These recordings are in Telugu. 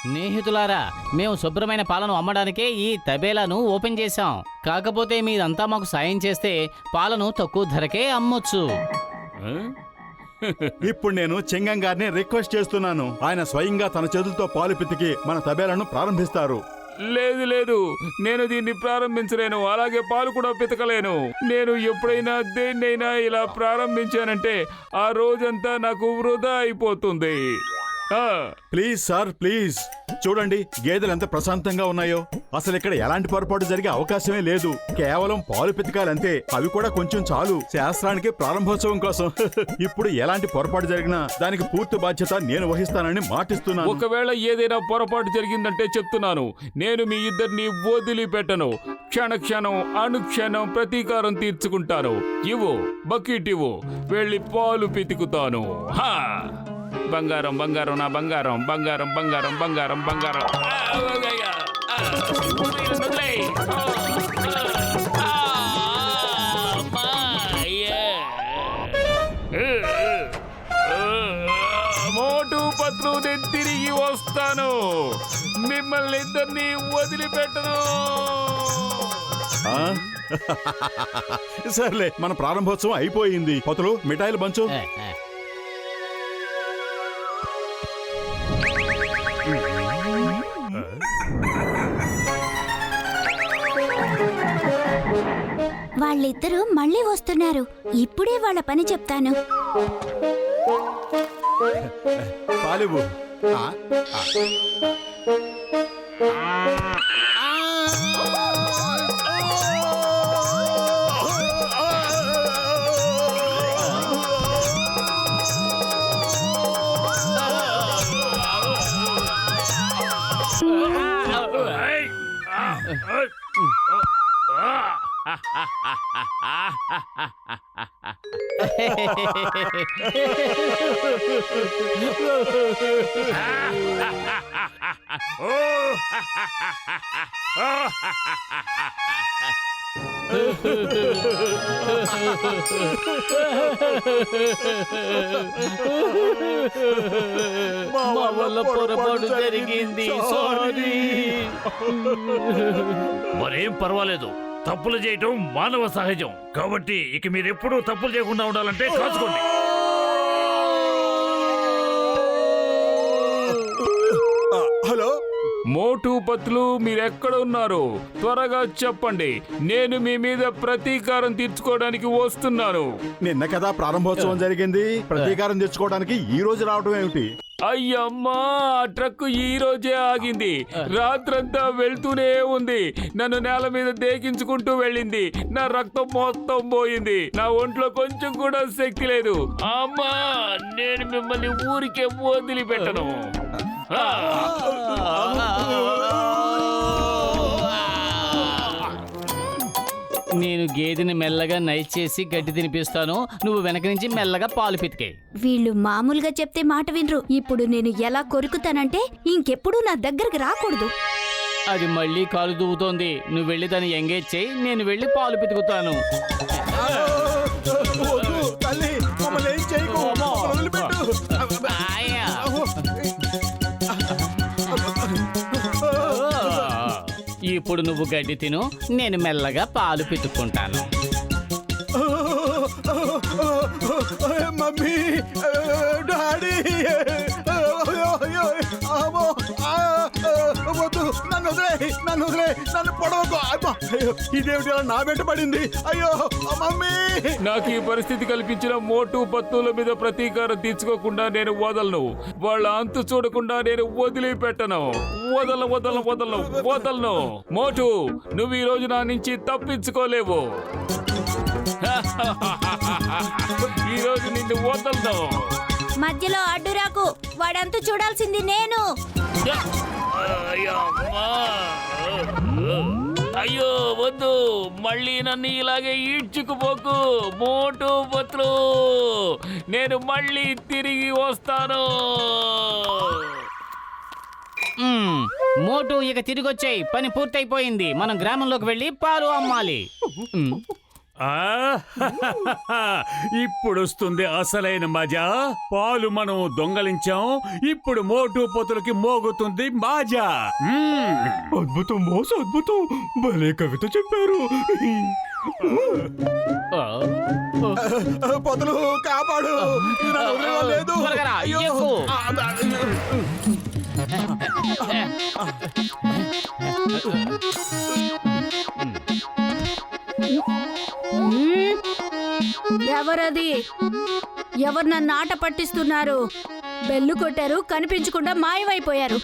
స్నేహితులారా, మేము శుభ్రమైన పాలను అమ్మడానికే ఈ తబేలాను ఓపెన్ చేశాం. కాకపోతే మీరంతా మాకు సాయం చేస్తే పాలను తక్కువ ధరకే అమ్మొచ్చు. ఇప్పుడు నేను చెంగం గారిని రిక్వెస్ట్ చేస్తున్నాను. ఆయన స్వయంగా తన చేతులతో పాలు పితికి మన తబేలాను ప్రారంభిస్తారు. లేదు లేదు, నేను దీన్ని ప్రారంభించలేను. అలాగే పాలు కూడా పితకలేను. నేను ఎప్పుడైనా దేన్నైనా ఇలా ప్రారంభించానంటే ఆ రోజంతా నాకు వృధా అయిపోతుంది. ప్లీజ్ సార్, ప్లీజ్ చూడండి గేదెలు ఎంత ప్రశాంతంగా ఉన్నాయో. అసలు ఇక్కడ ఎలాంటి పొరపాటు జరిగే అవకాశమే లేదు. కేవలం పాలు పితకాలంతే. అవి కూడా కొంచెం చాలు శాస్త్రానికి ప్రారంభోత్సవం కోసం. ఇప్పుడు ఎలాంటి పొరపాటు జరిగినా దానికి పూర్తి బాధ్యత నేను వహిస్తానని మాటిస్తున్నాను. ఒకవేళ ఏదైనా పొరపాటు జరిగిందంటే చెప్తున్నాను, నేను మీ ఇద్దరిని వదిలిపెట్టను. క్షణక్షణం అనుక్షణం ప్రతీకారం తీర్చుకుంటాను. ఇవ్వు బకెట్, ఇవ్వు, వెళ్ళి పాలు పితుకుతాను. బంగారం బంగారం నా బంగారం, బంగారం బంగారం బంగారం బంగారం. మోటు పత్రు నేను తిరిగి వస్తాను. మిమ్మల్ని ఇద్దరిని వదిలిపెట్టను. సర్లే, మన ప్రారంభోత్సవం అయిపోయింది. పతులు మిఠాయిలు పంచు. వాళ్ళిద్దరూ మళ్ళీ వస్తున్నారు. ఇప్పుడే వాళ్ళ పని చెప్తాను. పాలివు. మా వల్ల పొరపాటు జరిగింది, సారీ. మరేం పర్వాలేదు. తప్పులు చేయటం మానవ సహజం. కాబట్టి ఇక మీరు ఎప్పుడూ తప్పులు చేయకుండా ఉండాలంటే కాచుకోండి. హలో మోటు పత్లు, మీరెక్కడ ఉన్నారు? త్వరగా చెప్పండి. నేను మీ మీద ప్రతీకారం తీర్చుకోవడానికి వస్తున్నాను. నిన్న కదా ప్రారంభోత్సవం జరిగింది. ప్రతీకారం తెచ్చుకోవడానికి ఈ రోజు రావడం ఏమిటి? అయ్యమ్మా, ఆ ట్రక్కు ఈ రోజే ఆగింది. రాత్రంతా వెళ్తూనే ఉంది. నన్ను నేల మీద దేకించుకుంటూ వెళ్ళింది. నా రక్తం మొత్తం పోయింది. నా ఒంట్లో కొంచెం కూడా శక్తి లేదు. అమ్మా, నేను మిమ్మల్ని ఊరికే వదిలిపెట్టను. నేను గేదెని మెల్లగా నైట్ చేసి గడ్డి తినిపిస్తాను. నువ్వు వెనక నుంచి మెల్లగా పాలు పితికే. వీళ్ళు మామూలుగా చెప్తే మాట వినరు. ఇప్పుడు నేను ఎలా కొరుకుతానంటే ఇంకెప్పుడు నా దగ్గరకు రాకూడదు. అది మళ్ళీ కాలు దువ్వుతోంది. నువ్వు వెళ్ళి దాన్ని ఎంగేజ్ చేయి, నేను వెళ్ళి పాలు పితుకుతాను. ఇప్పుడు నువ్వు గడ్డి తిను, నేను మెల్లగా పాలు పితుక్కుంటాను. మమ్మీ, డాడీ, వద్దు, నన్ను వదిలే, నన్ను వదిలే, నన్ను పొడవకు. ఇదేమిటి నా వెంట పడింది? అయ్యో మమ్మీ. నాకు ఈ పరిస్థితి కల్పించిన మోటు పత్తుల మీద ప్రతీకారం తీర్చుకోకుండా నేను వదలను. వాళ్ళ అంతు చూడకుండా నేను వదిలిపెట్టను. వదలను వదలను వదలను వదలను. మోటు, నువ్వు ఈ రోజు నా నుంచి తప్పించుకోలేవు. ఈ రోజు నిన్ను వదలను. మధ్యలో అడ్డురాకు. వాడంతా చూడాల్సింది నేను. అయ్యో వద్దు, మళ్ళీ నన్ను ఇలాగే ఈడ్చుకుపోకు. మోటు పత్రు, నేను మళ్ళీ తిరిగి వస్తాను. మోటు, ఇక తిరిగొచ్చాయి. పని పూర్తయిపోయింది. మనం గ్రామంలోకి వెళ్ళి పాలు అమ్మాలి. ఇప్పుడు వస్తుంది అసలైన మజా. పాలు మనం దొంగలించాం, ఇప్పుడు మోటు పొతులకి మోగుతుంది మాజా. అద్భుతం బాస్, అద్భుతం. భలే కవిత చెప్పారు. పొదలు కాపాడు. నన్ను వదిలేయలేదు. త్వరగా రా, అయ్యో. ఎక్కు. ఎవరది? ఎవరు నన్ను ఆట పట్టిస్తున్నారు? బెల్లు కొట్టారు, కనిపించకుండా మాయమైపోయారు.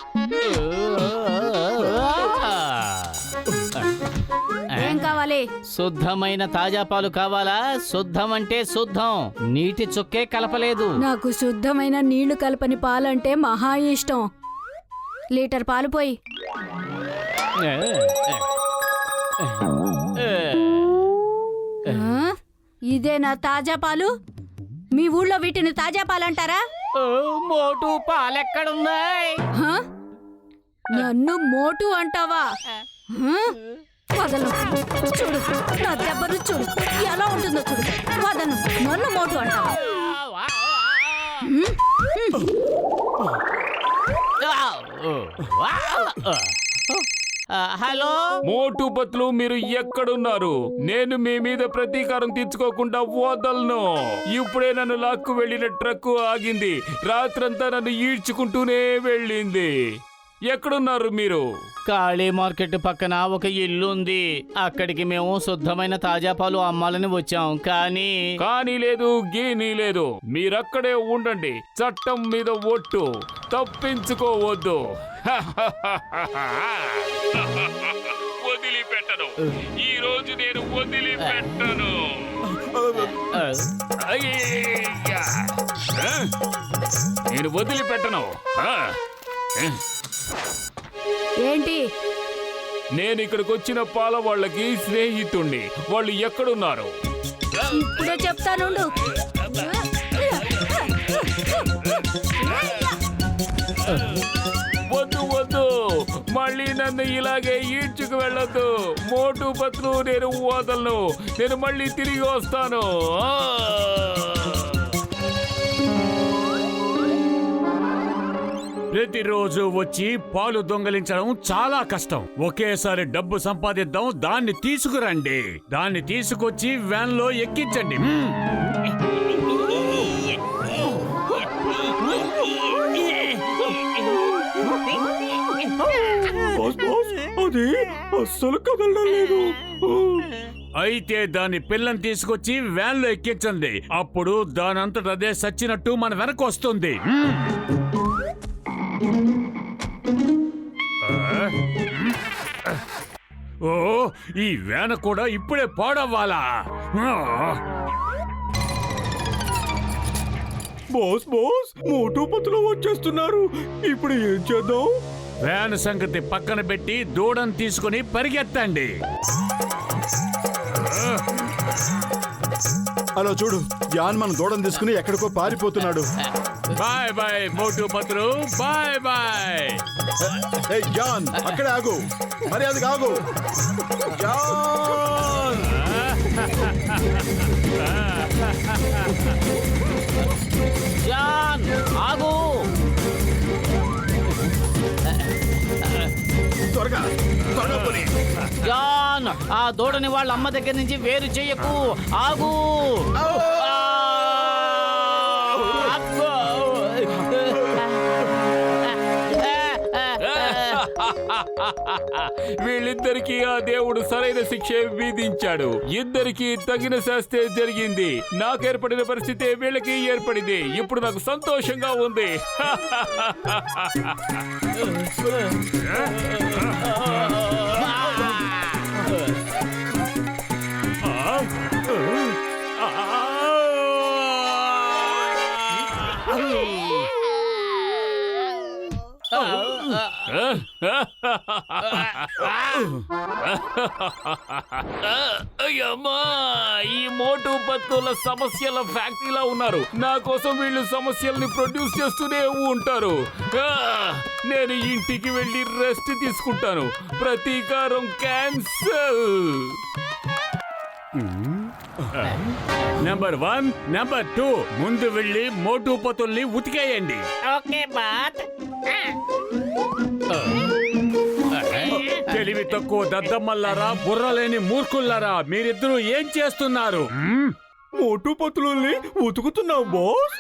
ఏం కావాలి? శుద్ధమైన తాజా పాలు కావాలా? శుద్ధం అంటే శుద్ధం, నీటి చుక్కే కలపలేదు. నాకు శుద్ధమైన నీళ్లు కలపని పాలంటే మహా ఇష్టం. లీటర్ పాలు పోయి. ఇదేనా తాజా పాలు? మీ ఊళ్ళో వీటిని తాజా పాలంటారా? మోటు పాలెక్కడున్నాయి? హ? నన్ను మోటు అంటావా? వదలు. చూడు నా దెబ్బను చూడు ఎలా ఉంటుందో చూడు. వదను. నన్ను మోటు అంటావా? హలో, మోటు పత్లు, మీరు ఎక్కడున్నారు? నేను మీ మీద ప్రతీకారం తీర్చుకోకుండా వదలను. ఇప్పుడే నన్ను లాక్కు వెళ్ళిన ట్రక్కు ఆగింది. రాత్రంతా నన్ను ఈడ్చుకుంటూనే వెళ్ళింది. ఎక్కడున్నారు మీరు? కాళీ మార్కెట్ పక్కన ఒక ఇల్లు ఉంది. అక్కడికి మేము శుద్ధమైన తాజా పాలు అమ్మాలని వచ్చాం. కానీ లేదు, గీనీ లేదు. మీరక్కడే ఉండండి. చట్టం మీద ఒట్టు, తప్పించుకోవద్దు. వదిలిపెట్టను. ఈ రోజు నేను వదిలిపెట్టను. అయ్యయ్యా. నేను వదిలిపెట్టను. ఏంటి? నేను ఇక్కడికి వచ్చిన పాల వాళ్ళకి స్నేహితుణ్ణి. వాళ్ళు ఎక్కడున్నారు? ఇప్పుడే చెప్తానుండు. వద్దు వద్దు, మళ్ళీ నన్ను ఇలాగే ఈడ్చుకు వెళ్ళొద్దు. మోటు పత్లు, నేను వదలను. నేను మళ్ళీ తిరిగి వస్తాను. ప్రతిరోజు వచ్చి పాలు దొంగలించడం చాలా కష్టం. ఒకేసారి డబ్బు సంపాదిద్దాం. దాన్ని తీసుకురండి. దాన్ని తీసుకొచ్చి వ్యాన్ లో ఎక్కించండి. బాస్ బాస్, అది అస్సలు కదలడం లేదు. అయితే దాని పిల్లని తీసుకొచ్చి వ్యాన్ లో ఎక్కించండి. అప్పుడు దానంతట అదే సచ్చినట్టు మన వెనక వస్తుంది. ఓ, ఈ వ్యాన్ కూడా ఇప్పుడే పాడవ్వాలా? బాస్ బాస్, మోటు పొత్తులు వచ్చేస్తున్నారు. ఇప్పుడు ఏం చేద్దాం? వ్యాన్ సంగతి పక్కన పెట్టి దూడను తీసుకుని పరిగెత్తండి. అలా చూడు, జాన్ మన దూడను తీసుకుని ఎక్కడికో పారిపోతున్నాడు. బాయ్ బాయ్ మోటు పత్రు, బాయ్ బాయ్. ఏయ్ జాన్, అక్కడే ఆగు. మర్యాదగా ఆగు. జాన్! జాన్, ఆగు. త్వరగా త్వరగా పోనీ. జాన్, ఆ దూడని వాళ్ళ అమ్మ దగ్గర నుంచి వేరు చెయ్యకు. ఆగు. వీళ్ళిద్దరికీ ఆ దేవుడు సరైన శిక్ష విధించాడు. ఇద్దరికి తగిన శాస్త్రే జరిగింది. నాకు ఏర్పడిన పరిస్థితి వీళ్ళకి ఏర్పడింది. ఇప్పుడు నాకు సంతోషంగా ఉంది. అయ్యమ్మా, ఈ మోటు పత్తుల సమస్యల ఫ్యాక్టరీలో ఉన్నారు. నా కోసం వీళ్ళు సమస్యల్ని ప్రొడ్యూస్ చేస్తూనే ఉంటారు. నేను ఇంటికి వెళ్ళి రెస్ట్ తీసుకుంటాను. ప్రతీకారం క్యాన్సల్. నెంబర్ 1, నెంబర్ 2 ముందు వెళ్ళి మోటు పతుల్ని ఉతికేయండి. తెలివి తక్కువ దద్దమ్మల్లారా, బుర్రలేని మూర్ఖుల్లారా, మీరిద్దరూ ఏం చేస్తున్నారు? మోటు పతులని ఉతుకుతున్నాం బాస్.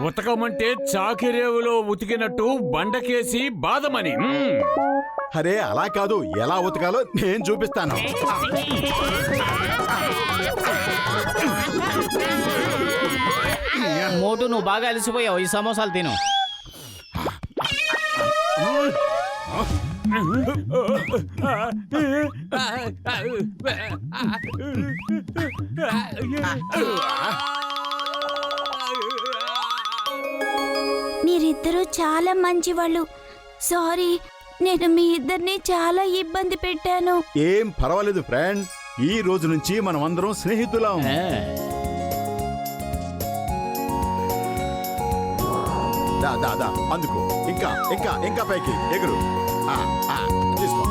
ఉతకమంటే చాకిరేవులో ఉతికినట్టు బండకేసి బాదమని. అరే అలా కాదు, ఎలా ఉతకాలో నేను చూపిస్తాను. మోటు నువ్వు బాగా అలసిపోయావు, ఈ సమోసాలు తిను. మీరిద్దరూ చాలా మంచివాళ్ళు. సారీ, నేను మీ ఇద్దరిని చాలా ఇబ్బంది పెట్టాను. ఏం పర్వాలేదు ఫ్రెండ్, ఈ రోజు నుంచి మనం అందరం స్నేహితులం. దా దా దా అందుకు ఇంకా ఇంకా ఇంకా పైకి ఎగురు. తీసుకో.